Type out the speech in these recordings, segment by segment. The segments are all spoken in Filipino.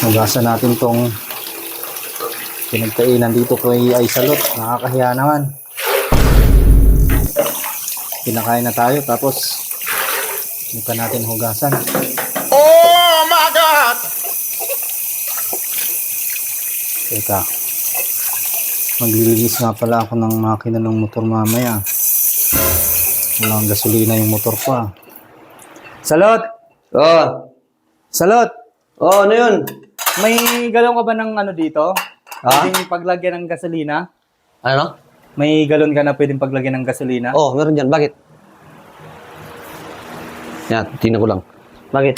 Hugasan natin tong pinagkainan dito kay Aisalot. Nakakahiya naman. Pinakain na tayo tapos mukha natin hugasan. Oh my God! Teka. Maglilinis nga pala ako ng makina ng motor mamaya. Walang gasolina yung motor ko ah. Salot! Oh, Salot! ano yun? May galon ka ba ng ano dito? Ha? Pwedeng paglagyan ng gasolina? Ano? May galon ka na pwedeng paglagyan ng gasolina? Oh, meron dyan. Bakit? Yan, tingnan ko lang. Bakit?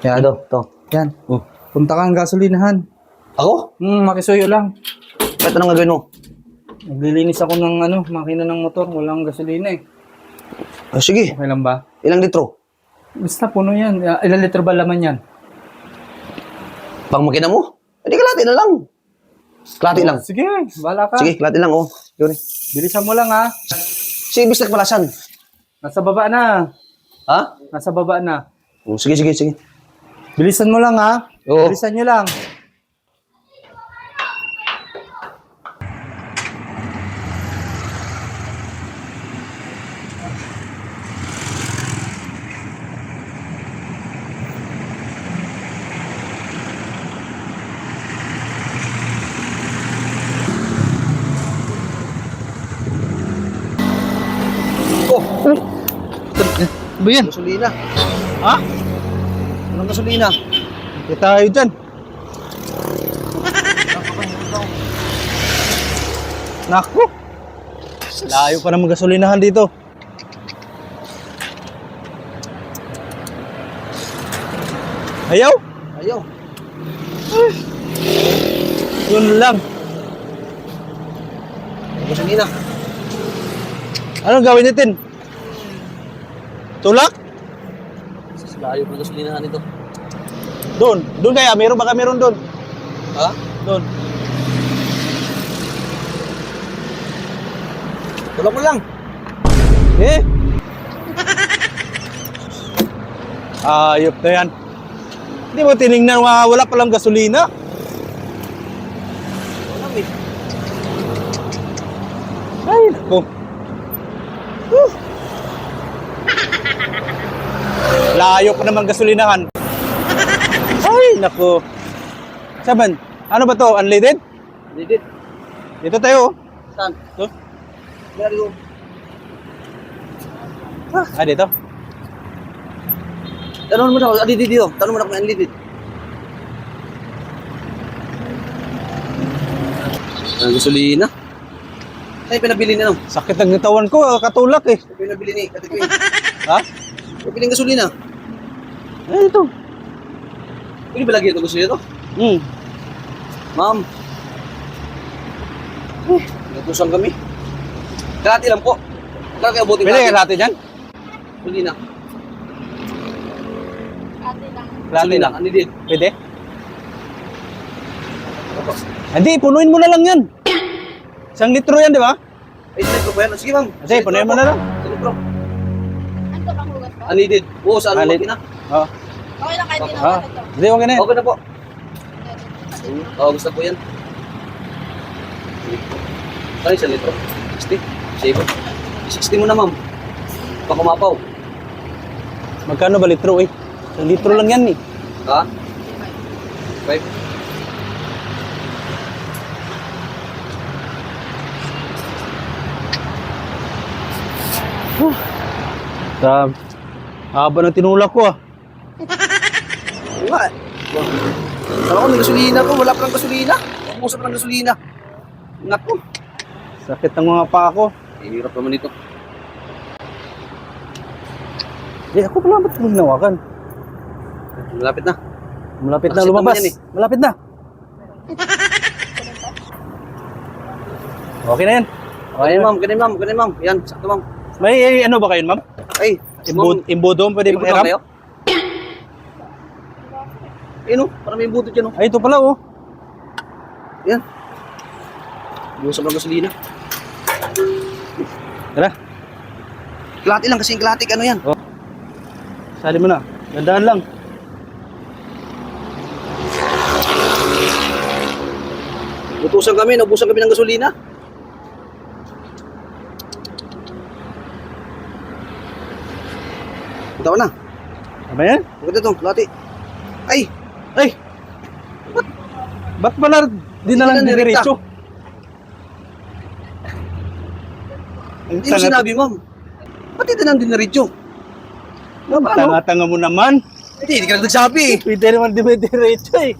Yan. To. Yan. Oh. Punta ka ng gasolinahan. Ako? Makisuyo lang. Kahit anong gagawin mo? Naglilinis ako ng ano, makina ng motor. Walang gasolina eh. Oh, sige. Okay lang ba? Ilang litro? Basta puno yan. Ilan litro ba laman yan? Pang makina mo? Hindi, kalati na lang. Kalati lang. Sige, bahala ka. Sige, kalati lang, oh. Yun. Bilisan mo lang ha. Sige, bistak palasan. Nasa baba na. Ha? Nasa baba na. Oh, sige. Bilisan mo lang ha. Oo. Bilisan nyo lang. Oh, Ba yan? gasolina. Ha? Anong gasolina? Kita tayo dyan. Naku. Layo pa naman gasolinahan dito. Ayaw? Ayaw. Yun lang. Gasolina. Anong gawin natin? Tulak? Layo pa gasolinahan ito. Doon kaya, baka meron doon. Ha? Doon. Tulak mo lang. Eh? Ayop na yan. Hindi mo tinignan, wala palang gasolina. Alam eh. Ay, naku. Layo pa naman gasolinahan. Ay, naku. Saban, ano ba to? Unleaded? Didit. Dito tayo. Saan? To? Meron ko. Dito. Tanong mo na ako, dito. Tanong mo na ako may unleaded. Ang gasolina? Saan yung pinabili niya no? Sakit ng katawan ko, katulak eh. Saan yung pinabili ni Ate Queen? Ha? Pinabili ng gasolina? Ito. Pwede ba lagi ito gasolina to? Ma'am. Natusan kami. Kalati lang po. Kaya kayo buti Pwede ka natin dyan? Gasolina. Lati lang. Ano din? Pwede? Hindi, punuin mo na lang yan. 1 litro yan, di ba? Ay, sinipro ba yan? Sige ma'am. Sige, punuin mo na lang. Sinipro. Ano bang hugas ko? Anidid. Oo, saan mo Anidid. makina? Oo. Okay lang kahit Ah, tinawa ito. hindi, okay na yan. Okay na po. Oo, gusto po yan. Ano yung 1 litro? 60? Save. 60 mo na ma'am. Pakumapaw. Magkano ba litro eh? 1 litro lang yan eh. Ha? 5? Grabe. Haba ng tinulak ko ah. Oo nga eh. Saan ako may gasolina ko? Wala pa lang gasolina. Umusap lang gasolina. Naku. Sakit ng mga paa ko. Hirap naman ito. Eh, ako pala ba't kong hinawakan? Malapit na. Malapit na Nakasip lumabas. naman yan eh. Malapit na. Okay na yan. Okay, ma'am. Ganun, ma'am. Yan, sakto, ma'am. May ano ba kayo, ma'am? Ay, Imbudo, pwede Ibudong makiram? kayo? Ayun, parang may budot yan, oh. Ay, ito pala oh. Yan. Iusap ng gasolina. Tara, Klati lang kasi yung klati, ano yan? sali mo na. Gandaan lang. Naubusan kami ng gasolina. Punta ko na. Ano yan? Maganda to, lati. Ay! Ay! Ba't pala di na lang Hindi na diretso? Hindi mo sinabi, ma'am. Ba't hindi na diniretso? Ano ba, ano? Tanga-tanga mo naman. Hindi ka na nagsabi eh. Pwede naman di ba diretso eh.